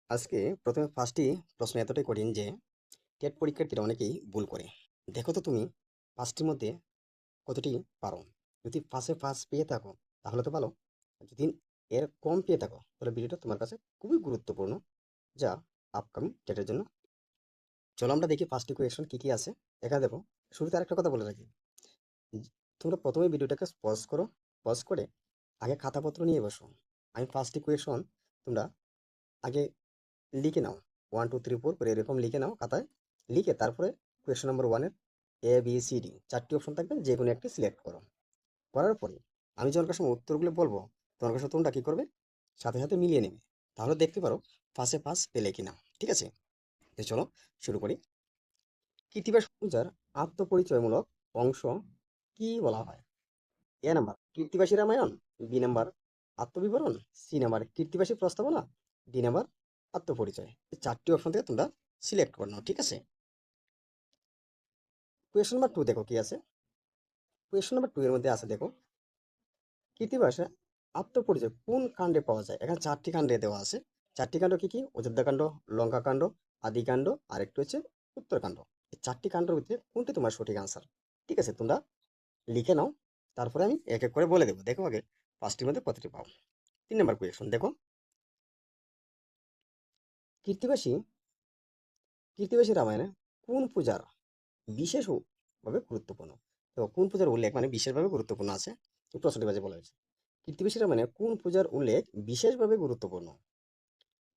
আজকে প্রথমে ফার্স্টই প্রশ্ন এতটাই কঠিন যে টেট পরীক্ষার্থীরা অনেকেই ভুল করে। দেখো তো তুমি পাঁচটির মধ্যে কতটি পারো। যদি পাশে পাস পেয়ে থাকো তাহলে তো ভালো, আর যদি এর কম পেয়ে থাকো তাহলে ভিডিওটা তোমার কাছে খুবই গুরুত্বপূর্ণ, যা আপকামিং টেটের জন্য। চলো আমরা দেখি ফার্স্টটি কোয়েশন কি কি আছে। এখানে দেখো, শুরুতে আরেকটা কথা বলে রাখি, তোমরা প্রথমে ভিডিওটাকে পজ করো, পজ করে আগে খাতাপত্র নিয়ে বসো। আমি ফার্স্টটি কোয়েশন তোমরা আগে লিখে নাও, 1 2 3 4 করে এরকম লিখে নাও খাতায়। লিখে তারপরে কোয়েশ্চন নাম্বার ওয়ানের ABCD চারটি অপশন থাকবে, যে কোনো একটি সিলেক্ট করো। করার পরে আমি যখন সময় উত্তরগুলো বলবো, তোমার কাছে তোমরা কি করবে, সাথে সাথে মিলিয়ে নেবে। তাহলে দেখতে পারো পাশে পাস পেলে কিনা। ঠিক আছে, তো চলো শুরু করি। কৃত্তিবাস পূজার আত্মপরিচয়মূলক অংশ কি বলা হয়? এ নাম্বার কৃত্তিবাসী রামায়ণ, বি নাম্বার আত্মবিবরণ, সি নাম্বার কৃত্তিবাসী প্রস্তাবনা, ডি নাম্বার আত্মপরিচয়। এই চারটি অপশন থেকে তোমরা সিলেক্ট করে নাও। ঠিক আছে, কোয়েশ্চন নাম্বার 2 দেখো কি আছে। কোয়েশ্চন নাম্বার 2 এর মধ্যে আছে দেখো, কৃত্তিবাসে আত্মপরিচয় কোন কাণ্ডে পাওয়া যায়। এখানে চারটি কাণ্ডে দেওয়া আছে। চারটি কাণ্ড কি কি? অযোধ্যাকাণ্ড, লঙ্কাকাণ্ড, আদিকাণ্ড আর একটু হচ্ছে উত্তরকাণ্ড। এই চারটি কাণ্ডের মধ্যে কোনটি তোমার সঠিক আনসার? ঠিক আছে, তোমরা লিখে নাও, তারপরে আমি এক এক করে বলে দেবো। দেখো আগে পাঁচটির মধ্যে কতটি পাও। 3 নম্বর কোয়েশ্চন দেখো, কৃত্তিবাসী কৃত্তিবাসী রামায়ণে কোন পূজার বিশেষভাবে গুরুত্বপূর্ণ? তো কোন পূজার উল্লেখ মানে বিশেষভাবে গুরুত্বপূর্ণ আছে, এই প্রশ্নটি বাজে বলা হয়েছে। কৃত্তিবাসী রামায়ণে কোন পূজার উল্লেখ বিশেষভাবে গুরুত্বপূর্ণ?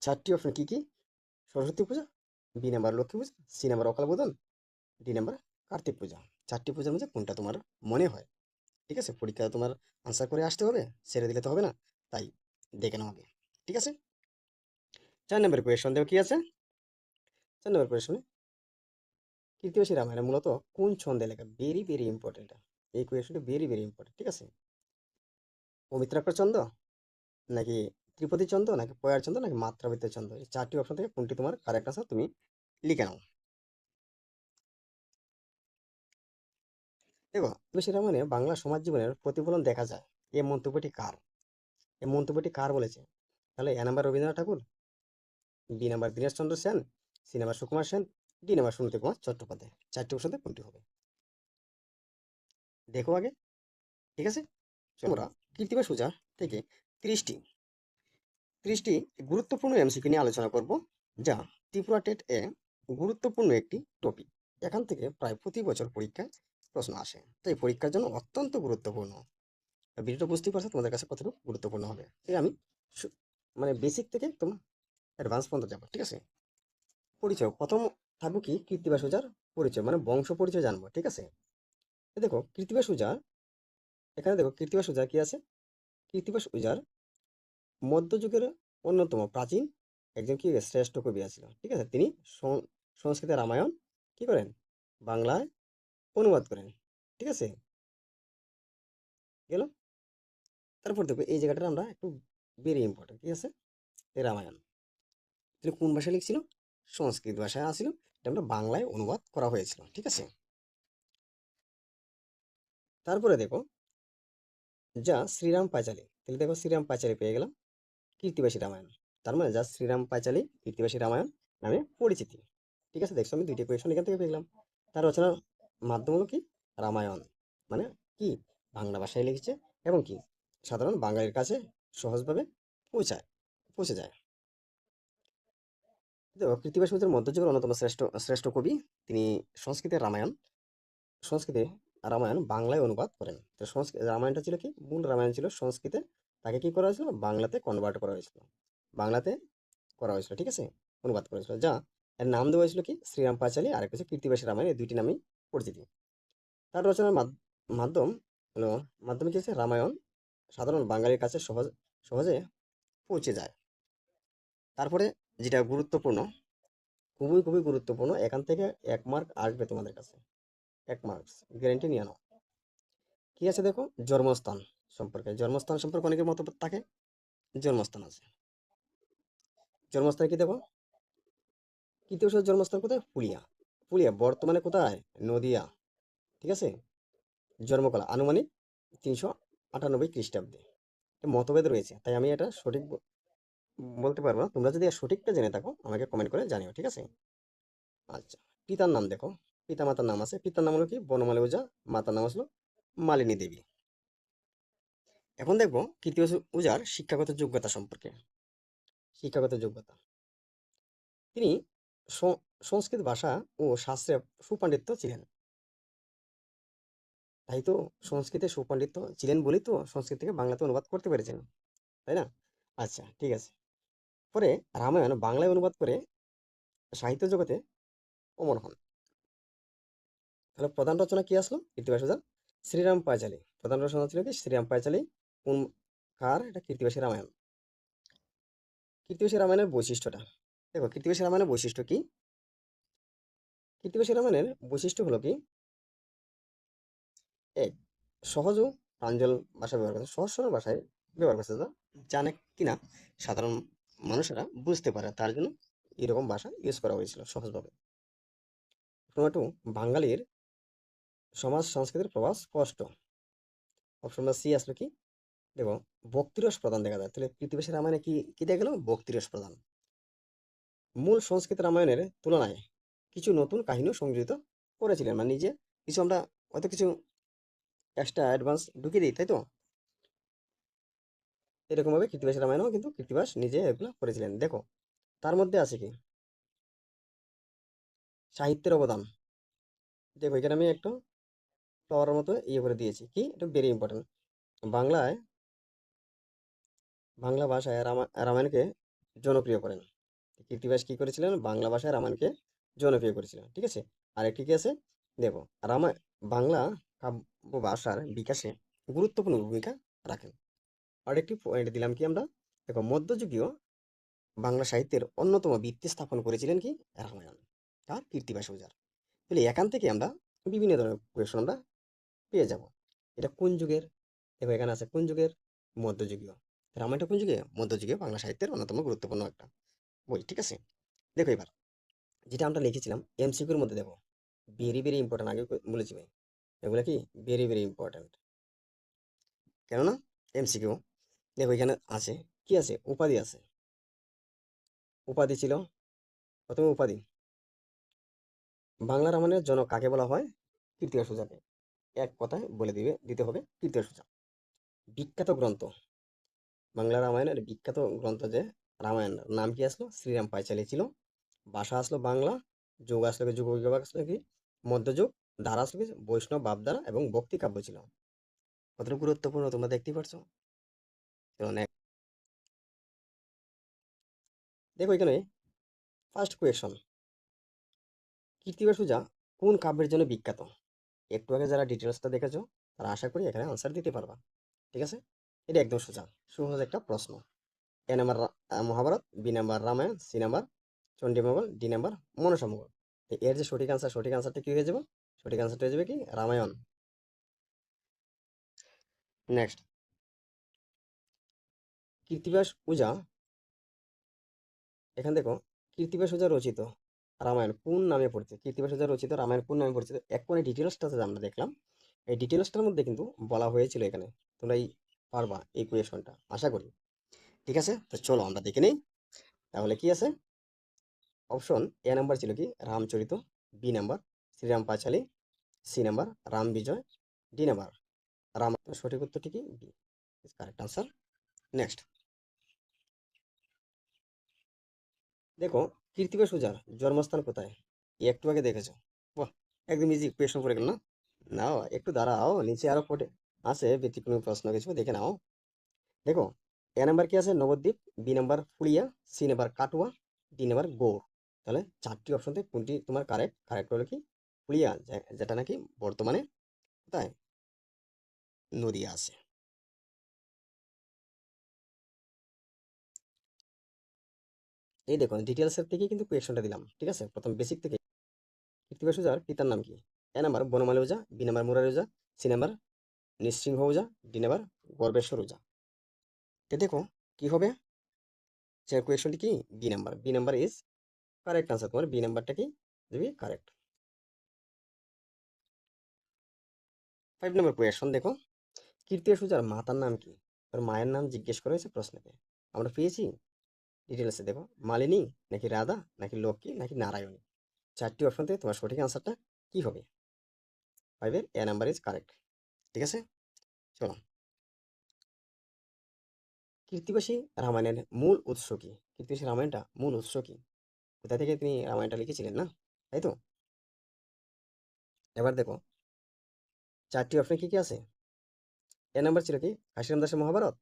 চারটি অপশন কি কি? সরস্বতী পূজা, বি নাম্বার লক্ষ্মী পূজা, সি নাম্বার অকাল বোধন, ডি নাম্বার কার্তিক পূজা। চারটি পূজার মধ্যে কোনটা তোমার মনে হয়? ঠিক আছে, পরীক্ষা তোমার আনসার করে আসতে হবে, ছেড়ে দিলে তো হবে না, তাই দেখে নাও আগে। ঠিক আছে, 4 নম্বর কোয়েশন দেখো কি আছে। 4 নম্বর কোয়েশনে, কৃত্তিবাসী রামায়ণ মূলত কোন ছন্দে লেখা? ভেরি ভেরি ইম্পর্টেন্ট, এই কোয়েশনটা ভেরি ভেরি ইম্পর্টেন্ট। ঠিক আছে, অমিত্রাক্ষর ছন্দ, নাকি ত্রিপদী ছন্দ, নাকি পয়ার ছন্দ, নাকি মাত্রাবৃত্ত ছন্দ। এই চারটি অপশন থেকে কোনটি তোমার কারেক্ট আনসার তুমি লিখে নাও। দেখো, কৃত্তিবাসী রামায়ণে বাংলা সমাজ জীবনের প্রতিফলন দেখা যায়। এই মন্তব্যটি কার? এই মন্তব্যটি কার বলেছে? তাহলে A number Rabindranath Thakur, B number Dineshchandra Sen, C number Sukumar Sen, D number Suniti Kumar Chattopadhyay. চারটি অপশন থেকে কোনটি হবে দেখো আগে। ঠিক আছে, চলো আমরা কৃত্তিবাস পূজা থেকে 30টি 30টি গুরুত্বপূর্ণ এমসিকিউ নিয়ে আলোচনা করব, যা ত্রিপুরা টেট এ গুরুত্বপূর্ণ একটি টপিক। এখান থেকে প্রায় প্রতি বছর পরীক্ষায় প্রশ্ন আসে, তাই পরীক্ষার জন্য অত্যন্ত গুরুত্বপূর্ণ। ভিডিওটা বুঝতেই পারছো তোমাদের কাছে কতটুকু গুরুত্বপূর্ণ হবে। তাই আমি মানে বেসিক থেকে একদম অ্যাডভান্স পর্যন্ত যাবো। ঠিক আছে, পরিচয় প্রথম থাকবো কি, কৃত্তিবাস ওঝার পরিচয় মানে বংশ পরিচয় জানবো। ঠিক আছে, দেখো কৃত্তিবাস ওঝা, এখানে দেখো কৃত্তিবাস ওঝা কি আছে। কৃত্তিবাস ওঝার মধ্যযুগের অন্যতম প্রাচীন একজন কি শ্রেষ্ঠ কবি ছিল। ঠিক আছে, তিনি সংস্কৃতে রামায়ণ কি করেন, বাংলায় অনুবাদ করেন। ঠিক আছে, গেল। তারপর দেখো এই জায়গাটা আমরা একটু ভেরি ইম্পর্টেন্ট। ঠিক আছে, এই রামায়ণ তিনি কোন ভাষায় লিখছিল? সংস্কৃত ভাষায় আসছিল, এটা আমরা বাংলায় অনুবাদ করা হয়েছিল। ঠিক আছে, তারপরে দেখো, যা শ্রীরাম পাঁচালী, তাহলে দেখো শ্রীরাম পাঁচালী পেয়ে গেলাম, কৃত্তিবাসী রামায়ণ। তার মানে যা শ্রীরাম পাঁচালী কৃত্তিবাসী রামায়ণ নামে পরিচিতি। ঠিক আছে, দেখছো আমি দুইটি কোয়েশন এখান থেকে পেলাম। তার রচনার মাধ্যম হলো কি, রামায়ণ মানে কি, বাংলা ভাষায় লিখেছে এবং কি সাধারণ বাঙালির কাছে সহজভাবে পৌঁছায় পৌঁছে যায়। দেখো কৃত্তিবাস মিত্র মধ্যযুগের অন্যতম শ্রেষ্ঠ শ্রেষ্ঠ কবি। তিনি সংস্কৃতের রামায়ণ সংস্কৃতে রামায়ণ বাংলায় অনুবাদ করেন। তো সংস্কৃত রামায়ণটা ছিল কি, মূল রামায়ণ ছিল সংস্কৃতে, তাকে কি করা হয়েছিল, বাংলাতে কনভার্ট করা হয়েছিল, বাংলাতে করা হয়েছিল। ঠিক আছে, অনুবাদ করা হয়েছিল, যা এর নাম দেওয়া হয়েছিল কি, শ্রীরাম পাঁচালী, আর একটা হচ্ছে কৃত্তিবাসী রামায়ণ। এই দুইটি নামেই পরিচিতি। তার রচনার মাধ্যম হলো, মাধ্যমে কি হচ্ছে, রামায়ণ সাধারণ বাঙালির কাছে সহজে পৌঁছে যায়। তারপরে যেটা গুরুত্বপূর্ণ, খুবই খুবই গুরুত্বপূর্ণ, এখান থেকে 1 মার্ক আসবে তোমাদের কাছে, 1 মার্কস গ্যারেন্টি নিয়ে নাও। কি আছে দেখো, জন্মস্থান সম্পর্কে অনেকের মতভেদ থাকে। জন্মস্থান আছে, জন্মস্থান কি দেখো, কৃত্তিবাসের জন্মস্থান কোথায়, পুলিয়া। পুলিয়া বর্তমানে কোথায়, নদিয়া। ঠিক আছে, জন্মকাল আনুমানিক 398 খ্রিস্টাব্দে। মতভেদ রয়েছে, তাই আমি এটা সঠিক বলতে পারবো না। তোমরা যদি এর সঠিকটা জেনে থাকো আমাকে কমেন্ট করে জানিও, ঠিক আছে? আচ্ছা, পিতার নাম দেখো। পিতা মাতার নাম আছে। পিতার নাম হলো কি বনমালী ওঝা, মাতার নাম আসলো মালিনী দেবী। এখন দেখবো কীর্তিবাস ওঝার শিক্ষাগত যোগ্যতা সম্পর্কে। শিক্ষাগত যোগ্যতা, তিনি সংস্কৃত ভাষা ও শাস্ত্রে সুপাণ্ডিত্য ছিলেন। তাই তো, সংস্কৃতে সুপাণ্ডিত্য ছিলেন বলেই তো সংস্কৃত থেকে বাংলাতে অনুবাদ করতে পেরেছেন, তাই না? আচ্ছা, ঠিক আছে। পরে রামায়ণ বাংলায় অনুবাদ করে সাহিত্য জগতে অমর হন। তাহলে প্রধান রচনা কি আসলো কীর্তিবাস ওঝার? শ্রীরাম পাঁচালী। প্রধান রচনা ছিল কি শ্রীরাম পাঁচালী। কোন কার? এটা কীর্তিবাসী রামায়ণ। কীর্তিবাসী রামায়ণের বৈশিষ্ট্যটা দেখো। কীর্তিবাসী রামায়ণের বৈশিষ্ট্য কি? কীর্তিবাসী রামায়ণের বৈশিষ্ট্য হলো কি, এক, সহজ ও প্রাঞ্জল ভাষা ব্যবহার করছে, সহজ সরল ভাষায় ব্যবহার করছে, যা জানে কিনা সাধারণ মানুষেরা বুঝতে পারে, তার জন্য এরকম ভাষা ইউজ করা হয়েছিল সহজভাবে। প্রথম টু, বাঙালির সমাজ সংস্কৃতির প্রভাব স্পষ্ট। অপশন সি আসলো কি, দেখো, ভক্তিরস প্রধান দেখা যায়। তাহলে কৃতিবাসী রামায়ণে কি কি দেখা গেল? ভক্তিরস প্রধান। মূল সংস্কৃত রামায়ণের তুলনায় কিছু নতুন কাহিনীও সংযোজিত করেছিলেন, মানে নিজে কিছু আমরা হয়তো কিছু এক্সট্রা অ্যাডভান্স ঢুকিয়ে দিই, তাই তো? এরকম ভাবে কৃত্তিবাস রামায়ণও কিন্তু কৃত্তিবাস নিজে এগুলো করেছিলেন। দেখো, তার মধ্যে আছে কি সাহিত্যের অবদান। দেখো, এখানে আমি একটু ফ্লাওয়ার মতো ইয়ে করে দিয়েছি, কি এটা ভেরি ইম্পর্টেন্ট। বাংলায়, বাংলা ভাষায় রামায়ণকে জনপ্রিয় করেন। কৃত্তিবাস কি করেছিলেন? বাংলা ভাষায় রামায়ণকে জনপ্রিয় করেছিলেন, ঠিক আছে? আর একটি কি আছে, দেখো, রামায়ণ বাংলা কাব্য ভাষার বিকাশে গুরুত্বপূর্ণ ভূমিকা রাখেন। আর একটি পয়েন্ট দিলাম কি আমরা, দেখো, মধ্যযুগীয় বাংলা সাহিত্যের অন্যতম ভিত্তি স্থাপন করেছিলেন কি রামায়ণ, তার কীর্তিবাস ওঝার। তাহলে এখান থেকে আমরা বিভিন্ন ধরনের কোয়েশন আমরা পেয়ে যাব। এটা কোন যুগের? দেখো, এখানে আছে কোন যুগের? মধ্যযুগীয়। রামায়ণটা কোন যুগে? মধ্যযুগীয় বাংলা সাহিত্যের অন্যতম গুরুত্বপূর্ণ একটা বই, ঠিক আছে? দেখো এবার, যেটা আমরা লিখেছিলাম এমসিকিউর মধ্যে, দেখো, ভেরি ভেরি ইম্পর্টেন্ট। আগে বলেছি ভাই, এগুলা কি ভেরি ভেরি ইম্পর্টেন্ট। কেননা এমসিকিউ, দেখো এখানে আছে কি আছে, উপাধি আছে। উপাধি ছিল, প্রথমে উপাধি, বাংলা রামায়ণের জনক কাকে বলা হয়? কীর্তিবাস ওঝাকে। এক কথায় বলে দিতে হবে কীর্তিবাস ওঝা। বিখ্যাত গ্রন্থ, বাংলা রামায়ণের বিখ্যাত গ্রন্থ যে রামায়ণ, নাম কি আসলো? শ্রীরাম পাঁচালী ছিল। ভাষা আসলো বাংলা। যুগ আসলো কি, যুগ বিভাগ আসলো কি মধ্যযুগ। ধারা আসলো কি বৈষ্ণব ভাবধারা এবং ভক্তি কাব্য ছিল। কতটা গুরুত্বপূর্ণ তোমরা দেখতেই পারছো। চলো next। দেখো এখানে ফার্স্ট কোয়েশন, কীর্তিবাস ওঝা কোন কাব্যের জন্য বিখ্যাত? একটু আগে যারা ডিটেলসটা দেখেছো তারা আশা করি এখানে আনসার দিতে পারবা, ঠিক আছে? এটা একদম সোজা, সহজ একটা প্রশ্ন। A number Mahabharat, B number Ramayan, C number Chandimangal, D number Manasamangal. তো এর যে সঠিক আনসারটা কি হয়ে যাবে? সঠিক আনসারটা হয়ে যাবে কি রামায়ণ। নেক্সট, কীর্তিবাস ওঝা, এখানে দেখো, কীর্তিবাস ওঝা রচিত রামায়ণ কোন নামে পরিচিত? কীর্তিবাস ওঝা রচিত রামায়ণ কোন নামে পরিচিত? এক্ষুনি ডিটেলসটা আমরা দেখলাম, এই ডিটেলসটার মধ্যে কিন্তু বলা হয়েছিল এখানে। তোমরা পারবা এই কোয়েশনটা আশা করি, ঠিক আছে? তো চলো আমরা দেখে নিই। তাহলে কি আছে? অপশন এ নাম্বার ছিল কি রামচরিত, বি নাম্বার শ্রীরাম পাঁচালী, সি নাম্বার রাম বিজয়, ডি নাম্বার রাম। সঠিক উত্তরটি কি বি, কারেক্ট আনসার। নেক্সট, দেখো, কীর্তিবাস ওঝার জন্মস্থান কোথায়? এই একটু আগে দেখেছো। বাহ, একদম ইজি কোয়েশন পড়ে গেল না? নাও একটু দাঁড়াও, নিচে আরো পড়ে আছে ব্যতিক্রমী প্রশ্ন কিছু, দেখে নাও। দেখো, এ নাম্বার কি আছে? Nabadwip, B number Phulia, C number Katwa, D number Gaur. তাহলে চারটি অপশন থেকে কোনটি তোমার কারেক্ট? কারেক্ট হলো কি ফুলিয়া, যেটা নাকি বর্তমানে কোথায়? নদিয়া আছে। এই দেখো, ডিটেলস এর থেকে কিন্তু কোয়েশনটা দিলাম, ঠিক আছে? প্রথম বেসিক থেকে। কৃত্তিবাস ওঝার পিতার নাম কি? A number Banamali Ojha, B number Murari Ojha, C number Nrisingha Ojha, D number Garbeshwar Ojha. তো দেখো কি হবে, সে কোয়েশনটি কি B number. B number is correct answer. তোমার বি নাম্বারটা কি দেবে কারেক্ট। 5 নম্বর কোয়েশন দেখো, কীর্তি সুজার মাতার নাম কি? ওর মায়ের নাম জিজ্ঞেস করা হয়েছে প্রশ্নেতে, আমরা পেয়েছি ডিটেলসে দেখো, মালিনী নাকি রাধা নাকি লক্ষ্মী নাকি নারায়ণী। 4টি অপশন থেকে তোমার সঠিক আনসারটা কি হবে? 5 এ নাম্বার ইজ কারেক্ট। ঠিক আছে, চলো। কৃত্তিবাসী রামায়ণের মূল উৎস কি? কৃত্তিবাসী রামায়ণটা মূল উৎস কি? কোথা থেকে তিনি রামায়ণটা লিখেছিলেন, না তাই তো? এবার দেখো 4টি অপশন কি কি আছে। এ নাম্বার ছিল কি কাশিরাম দাসের মহাভারত,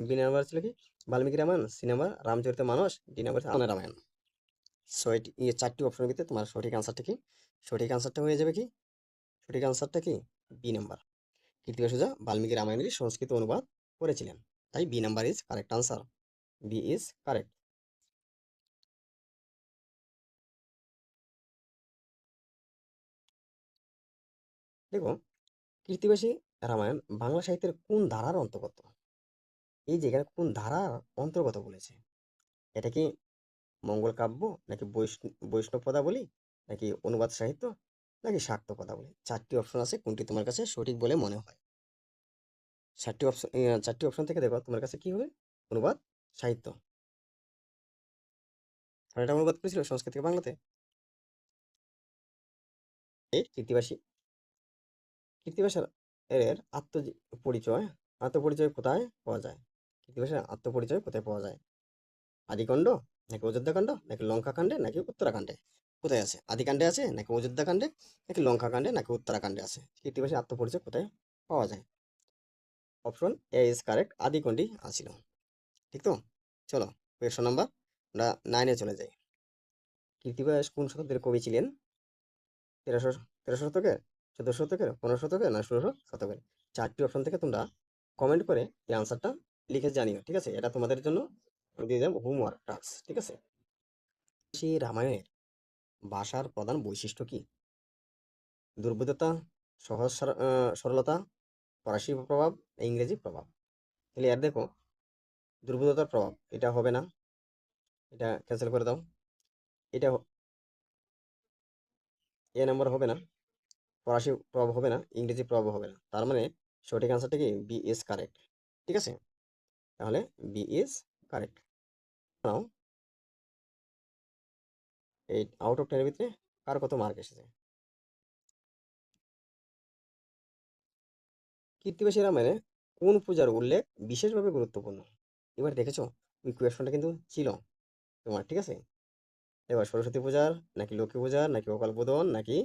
বি নাম্বার ছিল কি বাল্মীকি রামায়ণ, সি নাম্বার রামচরিত মানস, ডি নাম্বার রামায়ণ। সো এটি 4টি অপশনের ভিতরে তোমার সঠিক আনসারটা কি? সঠিক আনসারটা হয়ে যাবে কি? সঠিক আনসারটা কি? B number. কৃত্তিবাসী রাজা বাল্মীকি রামায়ণের সংস্কৃত অনুবাদ করেছিলেন, তাই B number is correct answer. B is correct. দেখো কৃত্তিবাসী রামায়ণ বাংলা সাহিত্যের কোন ধারার অন্তর্গত? এই যে এখানে কোন ধারার অন্তর্গত বলেছে, এটা কি মঙ্গল কাব্য নাকি বৈষ্ণব পদাবলী নাকি অনুবাদ সাহিত্য নাকি শাক্ত পদাবলী? 4টি অপশন আছে, কোনটি তোমার কাছে সঠিক বলে মনে হয়? 4টি অপশন থেকে দেখো তোমার কাছে কি হবে? অনুবাদ সাহিত্য। কারণ এটা অনুবাদ করেছিল সংস্কৃত থেকে বাংলাতে। এই কৃত্তিবাসের এর আত্মপরিচয় আত্মপরিচয় কোথায় পাওয়া যায়? কৃত্তিবাসের আত্মপরিচয় কোথায় পাওয়া যায়? আদিকাণ্ড নাকি অযোধ্যাকাণ্ড নাকি লঙ্কাকাণ্ডে নাকি উত্তরাকাণ্ডে? কোথায় আছে? আদিকাণ্ডে আছে নাকি অযোধ্যাকাণ্ডে নাকি লঙ্কাকাণ্ডে নাকি উত্তরাকাণ্ডে আছে? কৃত্তিবাসের আত্মপরিচয় কোথায় পাওয়া যায়? অপশন এ ইজ কারেক্ট, আদিকাণ্ডেই আছিল। ঠিক তো, চলো কোয়েশ্চন নাম্বার আমরা 9-এ চলে যাই। কৃত্তিবাস কোন শতাব্দীর কবি ছিলেন? 1300 শতকের, 1400 শতকের, 1500 শতকের না 1600 শতকের? 4টি অপশন থেকে তোমরা কমেন্ট করে এই আনসারটা লিখে জানিও। ঠিক আছে, এটা তোমাদের জন্য আমি দিয়ে দেব হোমওয়ার্ক টাস্ক। ঠিক আছে, সেই রামায়ণের ভাষার প্রধান বৈশিষ্ট্য কি? দুর্বোধ্যতা, সরলতা, ফরাসি প্রভাব, ইংরেজি প্রভাব? তাহলে আর দেখো দুর্বোধ্যতার প্রভাব এটা হবে না, এটা ক্যান্সেল করে দাও। এটা এ নাম্বার হবে না, ফরাসি প্রভাব হবে না, ইংরেজি প্রভাব হবে না। তার মানে সঠিক আনসারটা কি? B is correct. ঠিক আছে, তাহলে বি ইজ কারেক্ট। নাও এই আউট অফ 10-এর ভিতরে কার কত মার্ক এসেছে? কৃত্তিবাসী রামায়ণে কোন পূজার উল্লেখ বিশেষভাবে গুরুত্বপূর্ণ? এবার দেখেছো ওই কোয়েশনটা কিন্তু ছিল তোমার। ঠিক আছে, এবার সরস্বতী পূজার নাকি লক্ষ্মী পূজার নাকি অকাল বোধন নাকি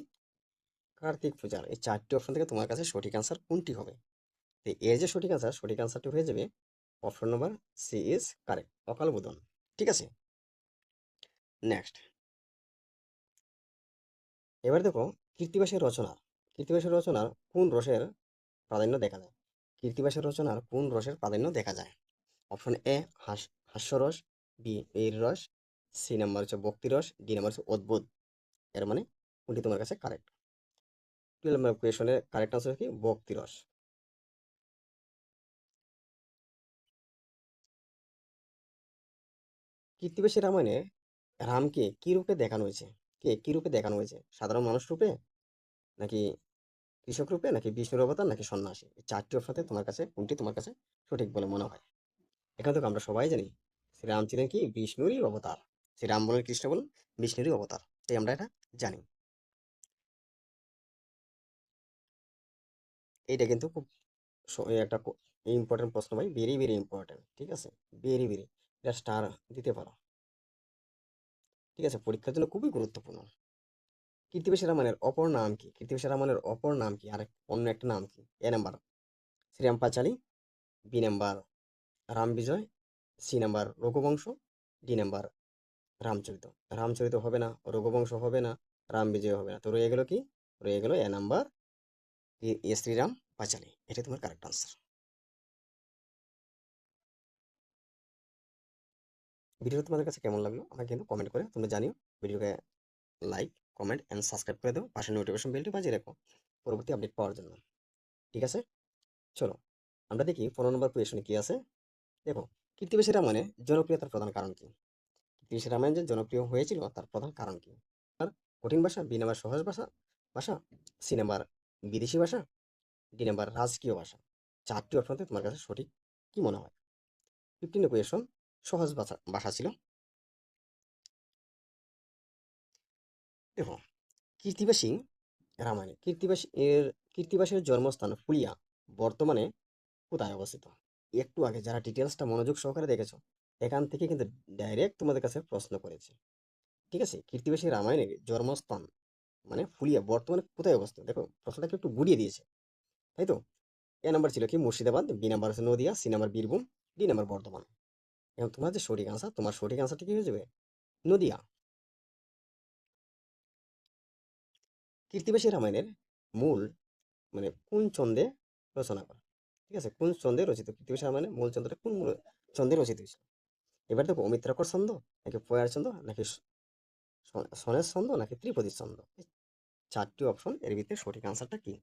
কার্তিক পূজার? এই 4টি অপশন থেকে তোমার কাছে সঠিক আনসার কোনটি হবে? তো এর যে সঠিক আনসারটি হয়ে যাবে option number C is correct, Akal Bodhan. ঠিক আছে, নেক্সট। এবার দেখো কৃত্তিবাসের রচনার কোন রসের প্রাধান্য দেখা যায়? কৃত্তিবাসের রচনার কোন রসের প্রাধান্য দেখা যায়? অপশন এ হাস্যরস, বি বীর রস, সি নাম্বার হচ্ছে ভক্তিরস, ডি নাম্বার হচ্ছে অদ্ভুত। এর মানে কোনটি তোমার কাছে কারেক্ট? 12 নম্বর কোয়েশনের কারেক্ট আনসার কি? ভক্তিরস। কৃত্তিবাসী রামায়ণে রামকে কি রূপে দেখানো হয়েছে? কি রূপে দেখানো হয়েছে? সাধারণ মানুষ রূপে নাকি কৃষক রূপে নাকি বিষ্ণুর অবতার নাকি সন্ন্যাসী? এই 4টি অপশন তোমার কাছে কোনটি তোমার কাছে সঠিক বলে মনে হয়? এখান থেকে আমরা সবাই জানি শ্রীরাম ছিলেন কি বিষ্ণুরই অবতার। শ্রীরাম বলেন কৃষ্ণ বলেন বিষ্ণুরই অবতার, তাই আমরা এটা জানি। এইটা কিন্তু খুব একটা ইম্পর্টেন্ট প্রশ্ন ভাই, ভেরি ভেরি ইম্পর্টেন্ট। ঠিক আছে, ভেরি ভেরি, এটা স্টার দিতে পারো। ঠিক আছে, পরীক্ষার জন্য খুবই গুরুত্বপূর্ণ। কৃত্তিবাসী রামায়ণের অপর নাম কি? কৃত্তিবাসী রামায়ণের অপর নাম কি? আর অন্য একটা নাম কি? A number Shriram Panchali, B number Ram Bijay, C number Raghuvansh, D number Ramcharit. Ramcharit হবে না, রঘুবংশ হবে না, রাম বিজয় হবে না, তো রয়ে গেল কি? রয়ে গেল এ নাম্বার, শ্রীরাম পাঁচালী। এটা তোমার কারেক্ট আনসার। ভিডিওটা তোমাদের কাছে কেমন লাগলো আমাকে কিন্তু কমেন্ট করে তোমরা জানিও। ভিডিওকে লাইক, কমেন্ট এন্ড সাবস্ক্রাইব করে দাও, পাশে নোটিফিকেশন বেলটি বাজিয়ে রাখো পরবর্তী আপডেট পাওয়ার জন্য। ঠিক আছে, চলো আমরা দেখি 15 নম্বর কোয়েশনে কি আছে। দেখো কৃত্তিবাসী রামায়ণে জনপ্রিয়তার প্রধান কারণ কি? কৃত্তিবাসী রামায়ণ যে জনপ্রিয় হয়েছিল তার প্রধান কারণ কি? আর কঠিন ভাষা, বি নাম্বার সহজ ভাষা, সি নাম্বার বিদেশি ভাষা, ডি নাম্বার রাজকীয় ভাষা? 4টি অপশন তোমার কাছে সঠিক কি মনে হয়? 15 কোয়েশন, সহজ ভাষা ভাষা ছিল। দেখো, কৃত্তিবাসী রামায়ণে কৃত্তিবাসের জন্মস্থান ফুলিয়া বর্তমানে কোথায় অবস্থিত? একটু আগে যারা ডিটেলসটা মনোযোগ সহকারে দেখেছো, এখান থেকে কিন্তু ডাইরেক্ট তোমাদের কাছে প্রশ্ন করেছে। ঠিক আছে, কৃত্তিবাসী রামায়ণের জন্মস্থান মানে ফুলিয়া বর্তমানে কোথায় অবস্থিত? দেখো প্রশ্নটাকে একটু গুড়িয়ে দিয়েছে, তাই তো। এ নাম্বার ছিল কি মুর্শিদাবাদ, বি নাম্বার হচ্ছে Nadia, C number Birbhum, D number Bardhaman. এখন তোমার যে সঠিক আনসার, তোমার সঠিক আনসারটা কি হয়ে যাবে? নদিয়া। কৃত্তিবাসী রামায়ণের মূল মানে কোন ছন্দে রচনা করা? ঠিক আছে, কোন ছন্দে রচিত? কৃত্তিবাসী রামায়ণের মূল ছন্দটা কোন ছন্দে রচিত হয়েছিল? এবার দেখো, অমিত্রাক্ষর ছন্দ, নাকি পয়ার ছন্দ, নাকি সনের ছন্দ, নাকি ত্রিপদীর ছন্দ। এই চারটি অপশন, এর ভিতরে সঠিক আনসারটা কি?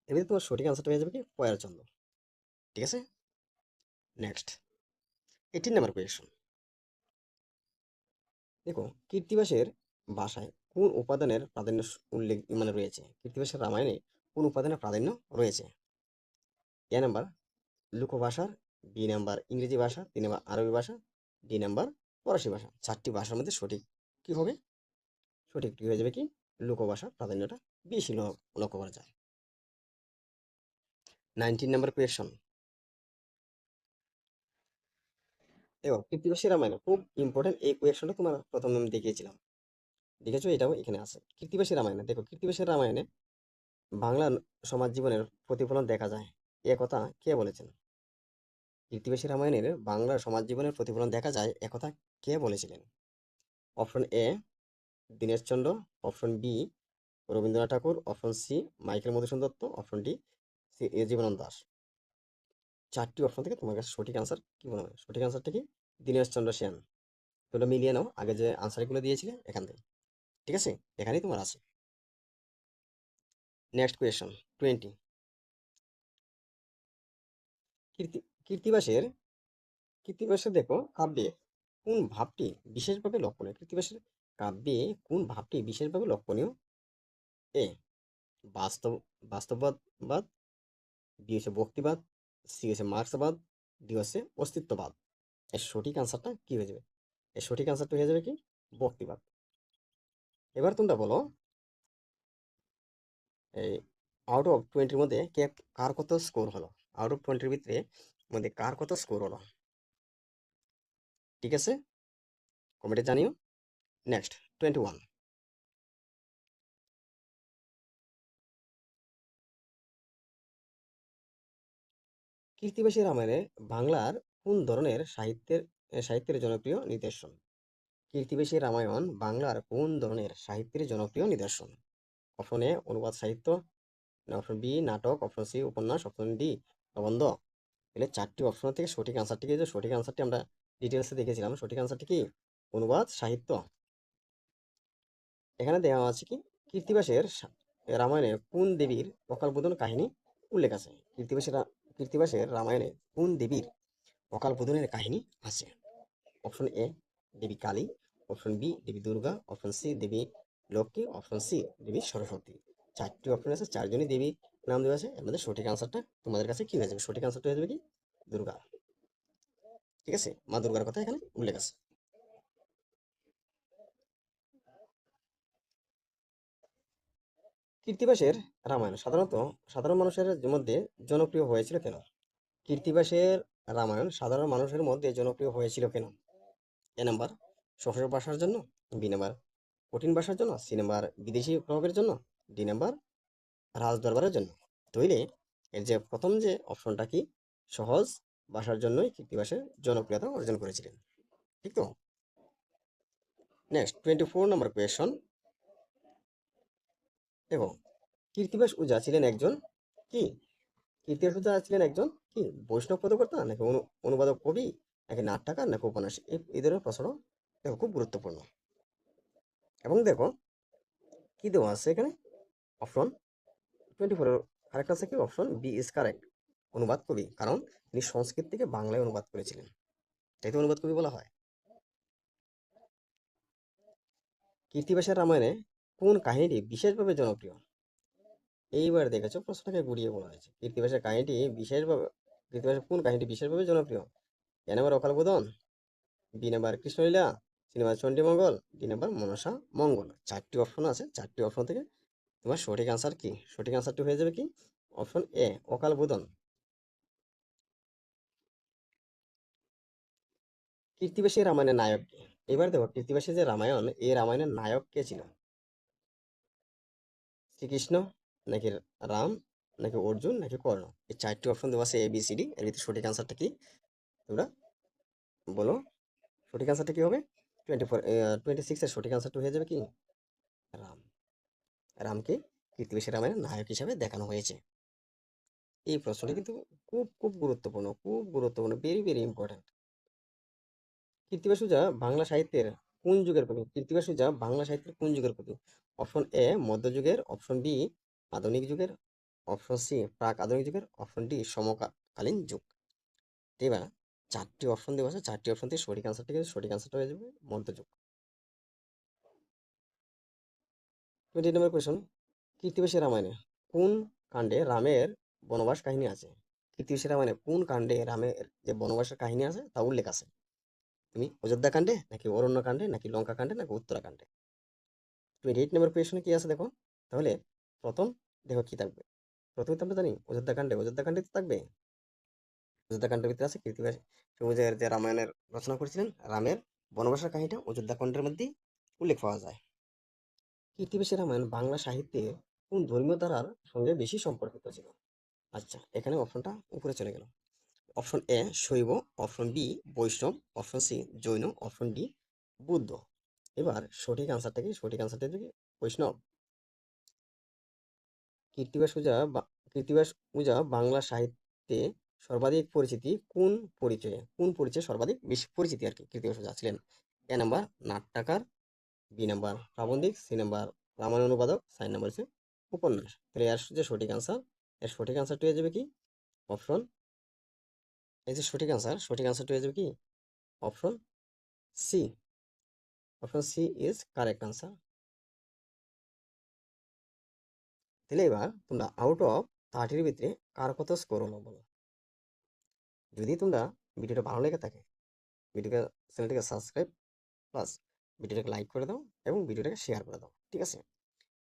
এর ভিতরে তোমার সঠিক আনসারটা হয়ে যাবে কি পয়ার ছন্দ। ঠিক আছে, নেক্সট 18 নাম্বার কোয়েশ্চন। দেখো, কৃত্তিবাসের ভাষায় কোন উপাদানের প্রাধান্য উল্লেখ রয়েছে? কৃত্তিবাসের রামায়ণে কোন উপাদানের প্রাধান্য রয়েছে? এ নাম্বার লোকভাষার, বি নাম্বার ইংরেজি ভাষা, 3 নাম্বার আরবি ভাষা, ডি নাম্বার ফরাসি ভাষা। চারটি ভাষার মধ্যে সঠিক কি হবে? সঠিকটি হয়ে যাবে কি লোকভাষার প্রাধান্যটা বেশি লক্ষ্য করা যায়। 19 নাম্বার কোয়েশ্চন। দেখো, কৃত্তিবাসী রামায়ণ খুব ইম্পর্টেন্ট, এই কোয়েশ্চনটা তোমার প্রথমে আমি দেখিয়েছিলাম, দেখেছো? এটাও এখানে আছে। কৃত্তিবাসী রামায়ণে দেখো, কৃত্তিবাসী রামায়ণে বাংলা সমাজ জীবনের প্রতিফলন দেখা যায়, এ কথা কে বলেছেন? কৃত্তিবাসী রামায়ণের বাংলার সমাজ জীবনের প্রতিফলন দেখা যায়, একথা কে বলেছিলেন? Option A Dineshchandra, option B Rabindranath Tagore, option C Michael Madhusudan Dutt, option D Jibanananda Das. চারটি অপশন থেকে তোমার কাছে সঠিক আনসার কি মনে হয়? সঠিক আনসারটা কি দীনেশচন্দ্র সেন। তোমরা মিলিয়ে নাও আগে যে আনসারগুলো দিয়েছিলে এখান থেকে। ঠিক আছে, এখানেই তোমার আছে। Next question 20। কীর্তি কীর্তিবাসের কৃত্তিবাসের দেখো কাব্যে কোন ভাবটি বিশেষভাবে লক্ষণীয়? কৃত্তিবাসের কাব্যে কোন ভাবটি বিশেষভাবে লক্ষণীয়? এ বাস্তব বাস্তববাদ, বি হচ্ছে ভক্তিবাদ, সি হচ্ছে মার্ক্সবাদ, ডি হচ্ছে অস্তিত্ববাদ। এর সঠিক আনসারটা কি হয়ে যাবে? এর সঠিক আনসারটা হয়ে যাবে কি ভক্তিবাদ। এবার তোমরা বলো, এই আউট অফ 20-র মধ্যে কে কার কত স্কোর হলো? আউট অফ 20-র ভিতরে মধ্যে কার কত স্কোর হলো? ঠিক আছে, কমেন্টে জানিও। নেক্সট 21। কৃত্তিবাসী রামায়ণে বাংলার কোন ধরনের সাহিত্যের জনপ্রিয় নিদর্শন? কৃত্তিবাসী রামায়ণ বাংলার কোন ধরনের সাহিত্যের জনপ্রিয় নিদর্শন? অপশন এ অনুবাদ সাহিত্য, অপশন বি নাটক, অপশন সি উপন্যাস, অপশন ডি প্রবন্ধ। তাহলে চারটি অপশন থেকে সঠিক আনসারটি কি? সঠিক আনসারটি আমরা ডিটেলসে দেখেছিলাম, সঠিক আনসারটি কি অনুবাদ সাহিত্য। এখানে দেওয়া আছে কি কৃত্তিবাসের রামায়ণে কোন দেবীর অকালবোধন কাহিনী উল্লেখ আছে? কৃত্তিবাসের রামায়ণে কোন দেবীর অকালবোধনের কাহিনী আছে? Option A Devi Kali, option B Devi Durga, option C Devi Lakshmi, option C Devi Saraswati. চারটি অপশন আছে, চারজনই দেবী নাম দেওয়া আছে। এর মধ্যে সঠিক আনসারটা তোমাদের কাছে কি হয়ে যাবে? সঠিক আনসারটা হয়ে যাবে কি দুর্গা। ঠিক আছে, মা দুর্গার কথা এখানে উল্লেখ আছে। কৃত্তিবাসের রামায়ণ সাধারণ মানুষের মধ্যে জনপ্রিয় হয়েছিল কেন? কৃত্তিবাসের রামায়ণ সাধারণ মানুষের মধ্যে জনপ্রিয় হয়েছিল কেন? এ নাম্বার সহজ ভাষার জন্য, বি নাম্বার কঠিন ভাষার জন্য, সি নাম্বার বিদেশি প্রভাবের জন্য, ডি নাম্বার রাজ দরবারের জন্য। তাইলে এর যে প্রথম যে অপশনটা কি সহজ ভাষার জন্যই কৃত্তিবাসের জনপ্রিয়তা অর্জন করেছিলেন। ঠিক তো। নেক্সট 24 নম্বর কোয়েশন। দেখো, কৃত্তিবাস ওঝা ছিলেন একজন কি? কৃত্তিবাস ওঝা ছিলেন একজন কি বৈষ্ণব পদকর্তা, নাকি অনুবাদক কবি, নাকি নাট্যকার, নাকি উপন্যাসী? এই ধরনের প্রশ্ন দেখো খুব গুরুত্বপূর্ণ। এবং দেখো কি দেওয়া আছে এখানে অপশন 24 কারেক্ট আছে কি অপশন বি ইজ কারেক্ট, অনুবাদ কবি। কারণ তিনি সংস্কৃত থেকে বাংলায় অনুবাদ করেছিলেন, তাই তো অনুবাদ কবি বলা হয়। কৃত্তিবাসের রামায়ণে কোন কাহিনীটি বিশেষভাবে জনপ্রিয়? এইবার দেখেছো প্রশ্নটাকে ঘুরিয়ে বলা হয়েছে। কৃত্তিবাসের কোন কাহিনীটি বিশেষভাবে জনপ্রিয়? এ number Akal Bodhan, B number Krishnalila, C number Chandimangal, D number Manasa Mangal. চারটি অপশন আছে, চারটি অপশন থেকে তোমার সঠিক আনসার কি? সঠিক আনসারটি হয়ে যাবে কি? অপশন এ, অকাল বোধন। কৃত্তিবাসী রামায়ণের নায়ক কে? এবার দেখো কৃত্তিবাসী যে রামায়ণ, এই রামায়ণের নায়ক কে ছিল? শ্রীকৃষ্ণ, নাকি রাম, নাকি অর্জুন, নাকি কর্ণ? এই চারটি অপশন দেওয়া আছে ABCD, এর ভিতরে সঠিক আনসারটা কি তোমরা বলো? সঠিক আনসারটা কি হবে? 26 এর সঠিক আনসারটা হয়ে যাবে কি? রাম। রামকে কৃত্তিবাসী রামায়ণের নায়ক হিসেবে দেখানো হয়েছে। এই প্রশ্নটি কিন্তু খুব খুব গুরুত্বপূর্ণ, খুব গুরুত্বপূর্ণ, ভেরি ভেরি ইম্পর্টেন্ট। কৃত্তিবাস সুজা বাংলা সাহিত্যের কোন যুগের কবি? কৃত্তিবাস সুজা বাংলা সাহিত্যের কোন যুগের কবি? অপশন এ মধ্যযুগের, অপশন বি আধুনিক যুগের, অপশন সি প্রাক আধুনিক যুগের, অপশন ডি সমকালীন যুগ। এবার চারটি অপশন দেওয়া আছে, চারটি অপশন থেকে সঠিক আনসারটা হয়ে যাবে মধ্যযুগ। 20 নম্বর কোয়েশন, কৃত্তিবাসী রামায়ণে কোন কাণ্ডে রামের বনবাস কাহিনী আছে? কৃত্তিবাসী রামায়ণে কোন কাণ্ডে রামের যে বনবাসের কাহিনী আছে তা উল্লেখ আছে? তুমি অযোধ্যা কাণ্ডে, নাকি অরণ্য কাণ্ডে, নাকি লঙ্কা কাণ্ডে, নাকি উত্তরাকাণ্ডে? 28 নম্বর কোয়েশনে কি আছে দেখো। তাহলে প্রথম দেখো কি থাকবে। প্রথমে তো আমরা জানি অযোধ্যা কাণ্ডে তো থাকবে। অযোধ্যা কাণ্ডের ভিতরে আছে কৃত্তিবাস সবুজের যে রামায়ণের রচনা করেছিলেন, রামের বনবাসের কাহিনীটা অযোধ্যা কাণ্ডের মধ্যেই উল্লেখ পাওয়া যায়। কৃত্তিবাসী রামায়ণ বাংলা সাহিত্যে কোন ধর্মীয় ধারার সঙ্গে বেশি সম্পর্কিত ছিল? আচ্ছা, এখানে অপশনটা উপরে চলে গেল। Option A Shaiva, option B Vaishnava, option C Jain, option D Buddha. এবার সঠিক আনসারটা কি? সঠিক আনসারটা কি? বৈষ্ণব। কৃত্তিবাস পূজা কৃত্তিবাস পূজা বাংলা সাহিত্যে সর্বাধিক পরিচিতি কোন পরিচয়ে সর্বাধিক বেশি পরিচিতি আর কি কৃত্তিবাস পূজা ছিলেন? এ নাম্বার নাট্যকার, বি নাম্বার প্রাবন্ধিক, সি নাম্বার রামায়ণ অনুবাদক, 4 নাম্বার হচ্ছে উপন্যাস। তাহলে এর যে সঠিক আনসার, এর সঠিক আনসারটা হয়ে যাবে কি? অপশন, এই যে সঠিক আনসারটা হয়ে যাবে কি? Option C. Option C is correct answer. তাহলে এবার তোমরা আউট অফ 30-র ভিতরে কার কত স্কোর হলো বলো? যদি তোমরা ভিডিওটা ভালো লেগে থাকে, চ্যানেলটিকে সাবস্ক্রাইব প্লাস ভিডিওটাকে লাইক করে দাও এবং ভিডিওটাকে শেয়ার করে দাও, ঠিক আছে?